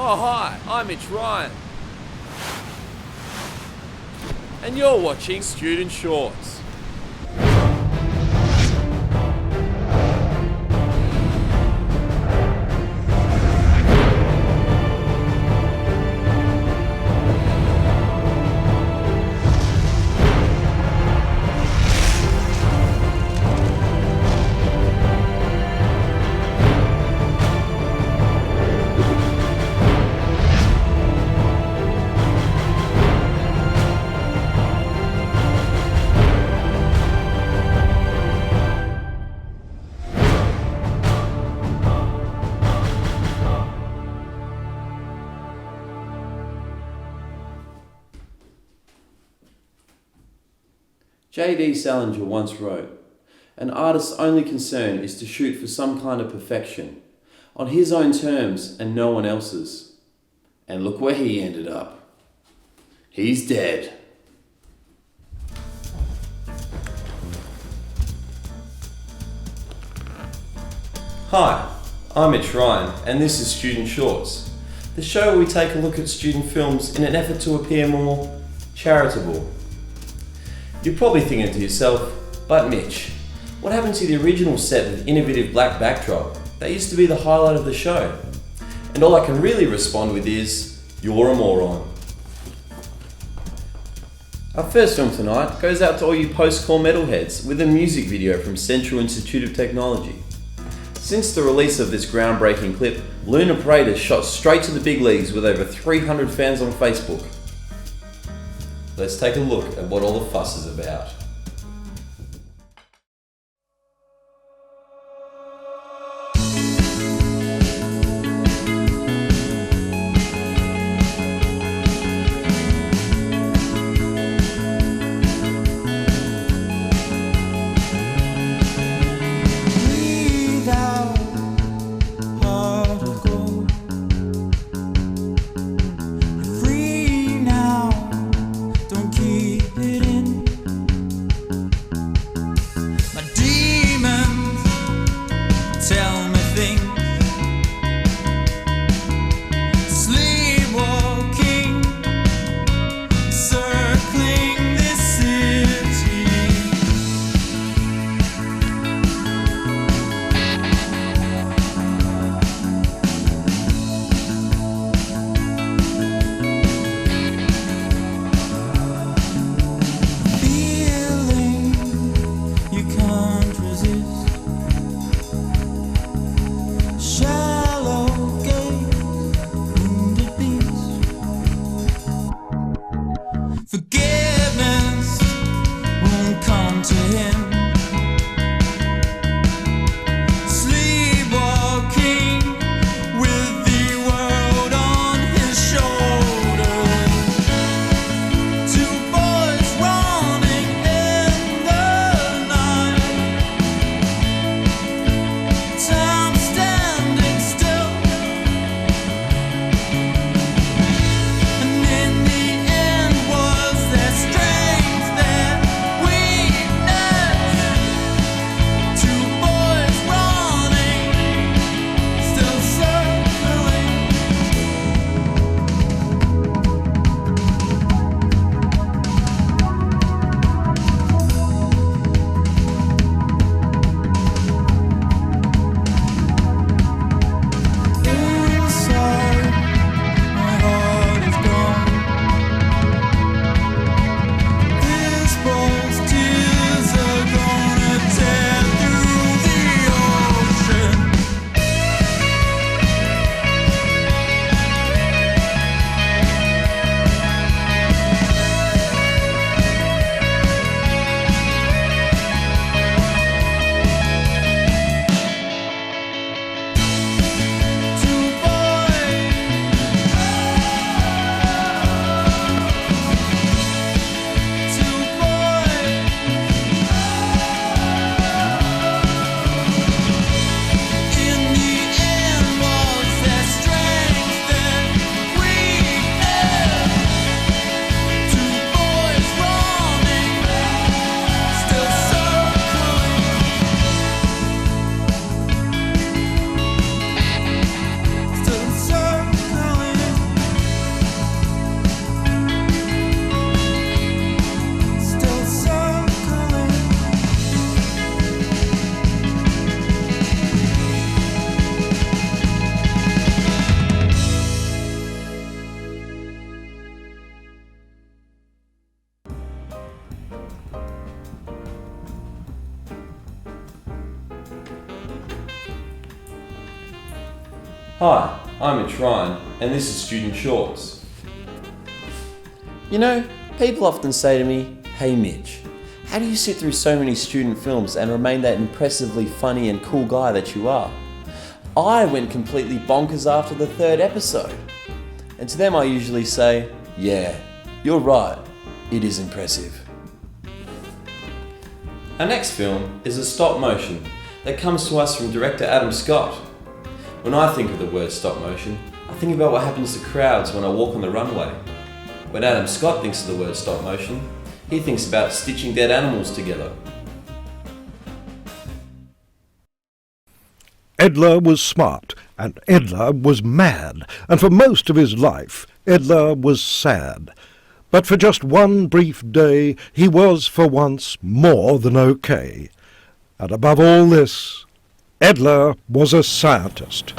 Oh hi, I'm Mitch Ryan. And you're watching Student Shorts. J.D. Salinger once wrote, "An artist's only concern is to shoot for some kind of perfection, on his own terms and no one else's." And look where he ended up. He's dead. Hi, I'm Mitch Ryan, and this is Student Shorts, the show where we take a look at student films in an effort to appear more charitable. You're probably thinking to yourself, but Mitch, what happened to the original set with innovative black backdrop? That used to be the highlight of the show. And all I can really respond with is, you're a moron. Our first film tonight goes out to all you post-core metalheads with a music video from Central Institute of Technology. Since the release of this groundbreaking clip, Lunar Parade has shot straight to the big leagues with over 300 fans on Facebook. Let's take a look at what all the fuss is about. Hi, I'm Mitch Ryan, and this is Student Shorts. You know, people often say to me, "Hey Mitch, how do you sit through so many student films and remain that impressively funny and cool guy that you are?" I went completely bonkers after the third episode. And to them I usually say, "Yeah, you're right, it is impressive." Our next film is a stop motion that comes to us from director Adam Scott. When I think of the word stop motion, I think about what happens to crowds when I walk on the runway. When Adam Scott thinks of the word stop motion, he thinks about stitching dead animals together. Edlar was smart, and Edlar was mad, and for most of his life, Edlar was sad. But for just one brief day, he was for once more than okay. And above all this, Edlar was a scientist.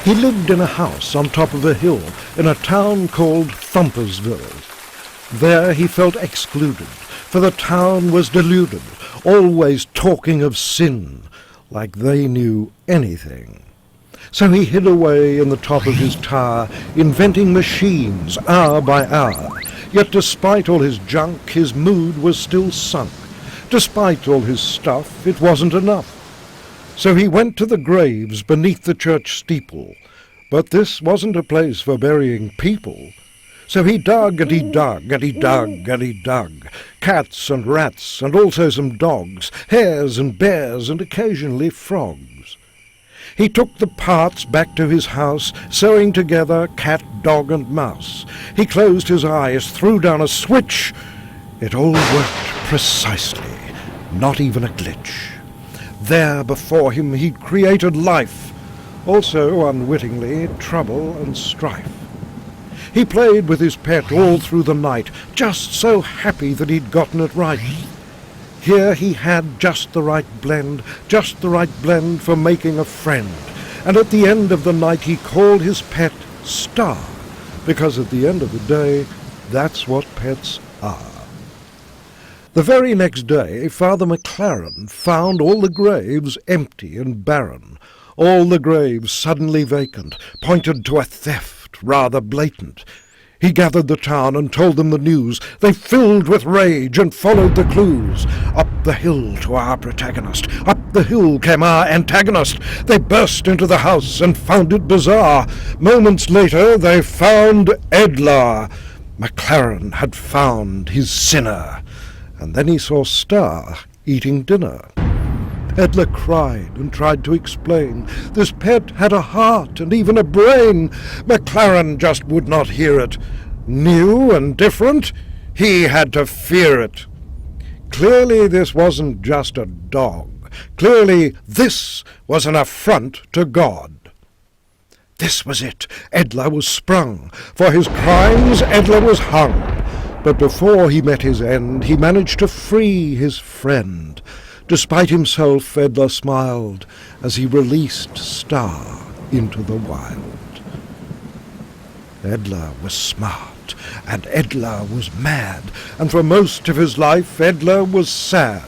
He lived in a house on top of a hill in a town called Thumpersville. There he felt excluded, for the town was deluded, always talking of sin, like they knew anything. So he hid away in the top of his tower, inventing machines hour by hour. Yet despite all his junk, his mood was still sunk. Despite all his stuff, it wasn't enough. So he went to the graves beneath the church steeple. But this wasn't a place for burying people. So he dug and he dug and he dug and he dug. Cats and rats and also some dogs, hares and bears and occasionally frogs. He took the parts back to his house, sewing together cat, dog and mouse. He closed his eyes, threw down a switch. It all worked precisely, not even a glitch. There before him he'd created life, also unwittingly trouble and strife. He played with his pet all through the night, just so happy that he'd gotten it right. Here he had just the right blend for making a friend. And at the end of the night he called his pet Star, because at the end of the day, that's what pets are. The very next day, Father McLaren found all the graves empty and barren. All the graves suddenly vacant, pointed to a theft rather blatant. He gathered the town and told them the news. They filled with rage and followed the clues. Up the hill to our protagonist. Up the hill came our antagonist. They burst into the house and found it bizarre. Moments later they found Edlar. McLaren had found his sinner. And then he saw Star eating dinner. Edlar cried and tried to explain. This pet had a heart and even a brain. McLaren just would not hear it. New and different, he had to fear it. Clearly this wasn't just a dog. Clearly this was an affront to God. This was it. Edlar was sprung. For his crimes, Edlar was hung. But before he met his end, he managed to free his friend. Despite himself, Edlar smiled as he released Star into the wild. Edlar was smart, and Edlar was mad, and for most of his life Edlar was sad.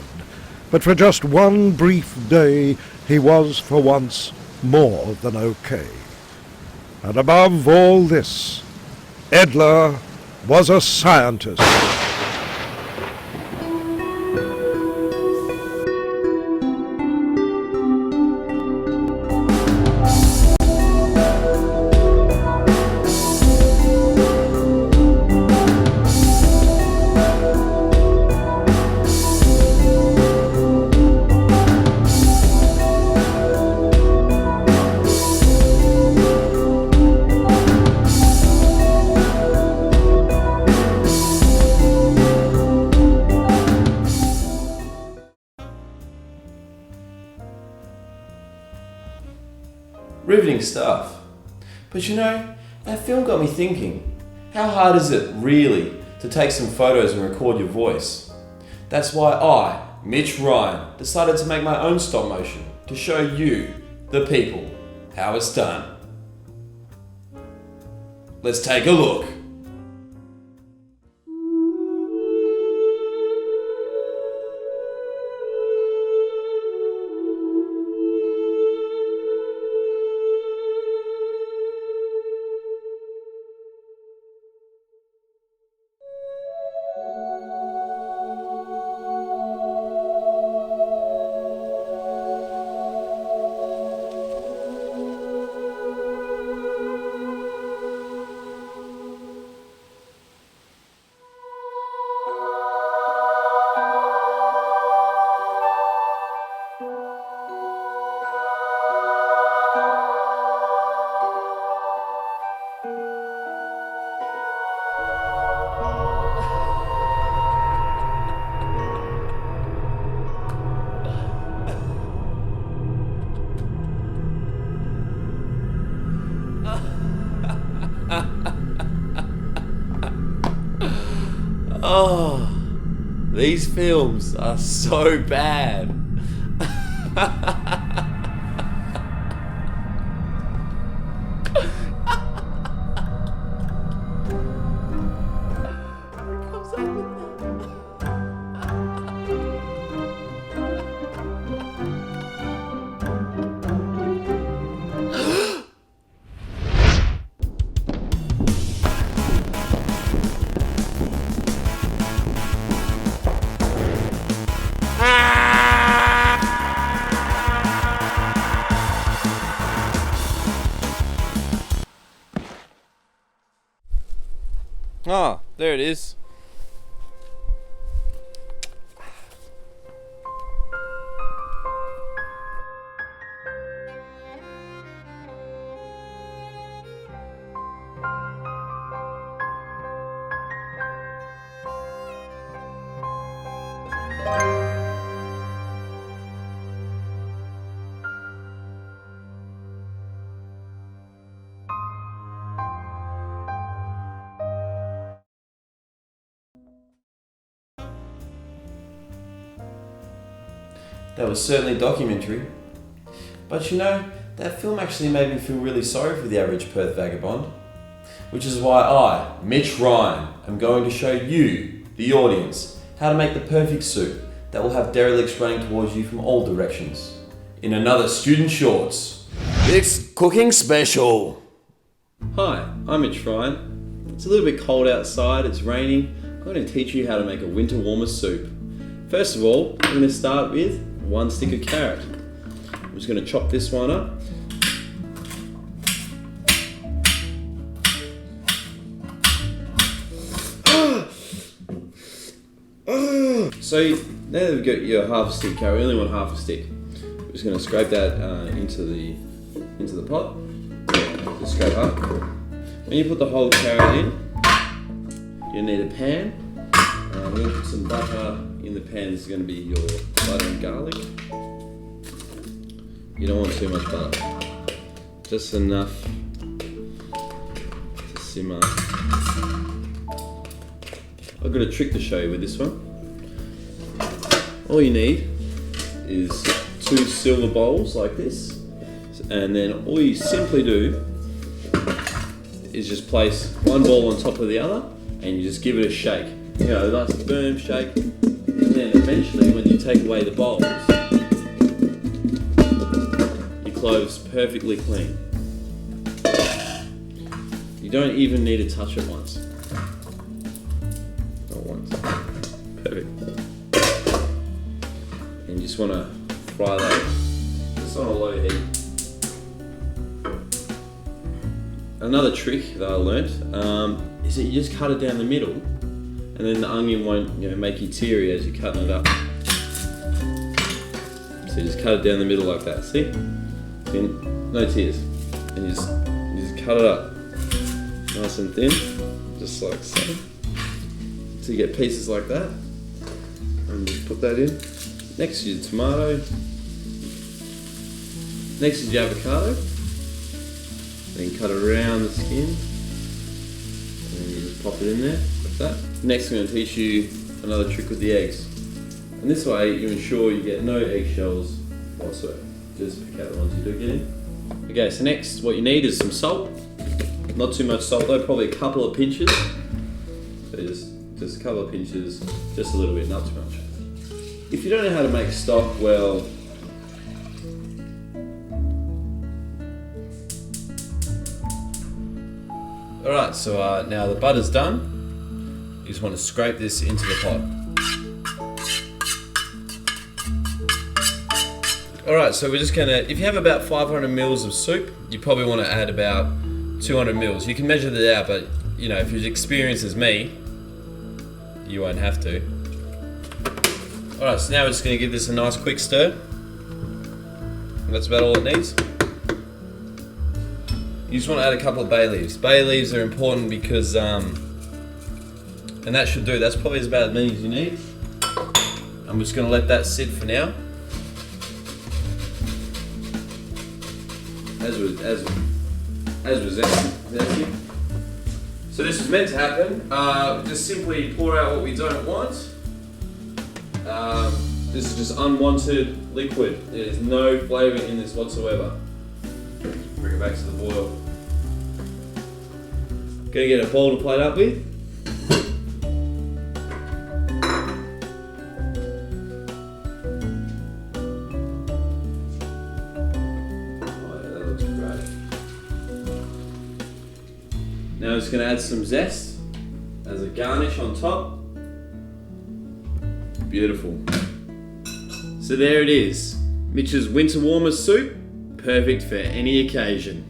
But for just one brief day, he was for once more than okay. And above all this, Edlar was a scientist. Riveting stuff. But you know, that film got me thinking, how hard is it really to take some photos and record your voice? That's why I, Mitch Ryan, decided to make my own stop motion to show you, the people, how it's done. Let's take a look. Oh, these films are so bad. Ah, there it is. That was certainly documentary. But you know, that film actually made me feel really sorry for the average Perth vagabond. Which is why I, Mitch Ryan, am going to show you, the audience, how to make the perfect soup that will have derelicts running towards you from all directions. In another Student Shorts. It's cooking special! Hi, I'm Mitch Ryan. It's a little bit cold outside, it's raining. I'm going to teach you how to make a winter warmer soup. First of all, I'm going to start with 1 stick of carrot. I'm just going to chop this one up. So now that we've got your half a stick carrot, we only want half a stick. We're just going to scrape that into the pot. Just scrape up. When you put the whole carrot in, you need a pan. We're going to put some butter in the pan. This is going to be your butter and garlic. You don't want too much butter. Just enough to simmer. I've got a trick to show you with this one. All you need is 2 silver bowls like this. And then all you simply do is just place one bowl on top of the other and you just give it a shake. You know, a nice firm shake. And then eventually when you take away the bowls, your clove's perfectly clean. You don't even need to touch it once. Not once. Perfect. And you just want to fry that just on a low heat. Another trick that I learnt is that you just cut it down the middle, and then the onion won't, make you teary as you're cutting it up. So you just cut it down the middle like that. See? Then no tears. And you just cut it up, nice and thin, just like so. So you get pieces like that, and just put that in. Next is your tomato. Next is your avocado. Then cut it around the skin, and then you just pop it in there, like that. Next I'm going to teach you another trick with the eggs. And this way you ensure you get no eggshells whatsoever. Just pick out the ones you do get in. Okay, so next what you need is some salt. Not too much salt though, probably a couple of pinches. So just a couple of pinches, just a little bit, not too much. If you don't know how to make stock, well, alright, so now the butter's done. You just want to scrape this into the pot. Alright, so we're just gonna, if you have about 500 mils of soup, you probably want to add about 200 mils. You can measure that out, but if you're experienced as me, you won't have to. Alright, so now we're just going to give this a nice quick stir. And that's about all it needs. You just want to add a couple of bay leaves. Bay leaves are important because, and that should do. That's probably about as many as you need. I'm just going to let that sit for now. As was that. So this was meant to happen. Just simply pour out what we don't want. This is just unwanted liquid. There's no flavour in this whatsoever. Bring it back to the boil. Gonna get a bowl to plate up with. Oh yeah, that looks great. Now I'm just gonna add some zest as a garnish on top. Beautiful. So there it is, Mitch's winter warmer soup, perfect for any occasion.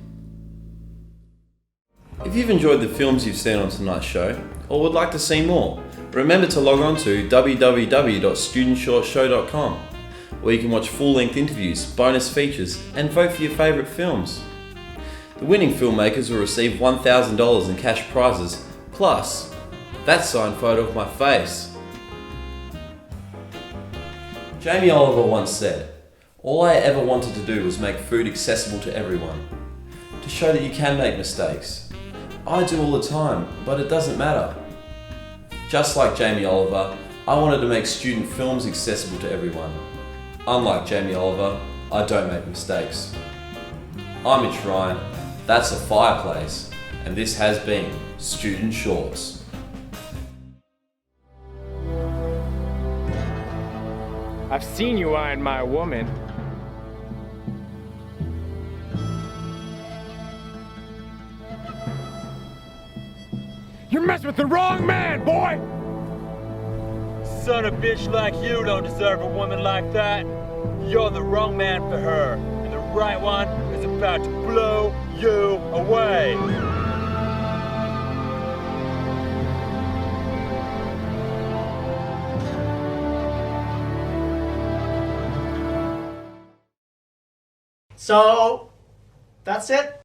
If you've enjoyed the films you've seen on tonight's show, or would like to see more, remember to log on to www.studentshortshow.com, where you can watch full-length interviews, bonus features, and vote for your favourite films. The winning filmmakers will receive $1,000 in cash prizes, plus that signed photo of my face. Jamie Oliver once said, "All I ever wanted to do was make food accessible to everyone, to show that you can make mistakes. I do all the time, but it doesn't matter." Just like Jamie Oliver, I wanted to make student films accessible to everyone. Unlike Jamie Oliver, I don't make mistakes. I'm Mitch Ryan, that's a fireplace, and this has been Student Shorts. I've seen you eyeing my woman. You're messing with the wrong man, boy! Son of a bitch like you don't deserve a woman like that. You're the wrong man for her, and the right one is about to blow you away. So, that's it?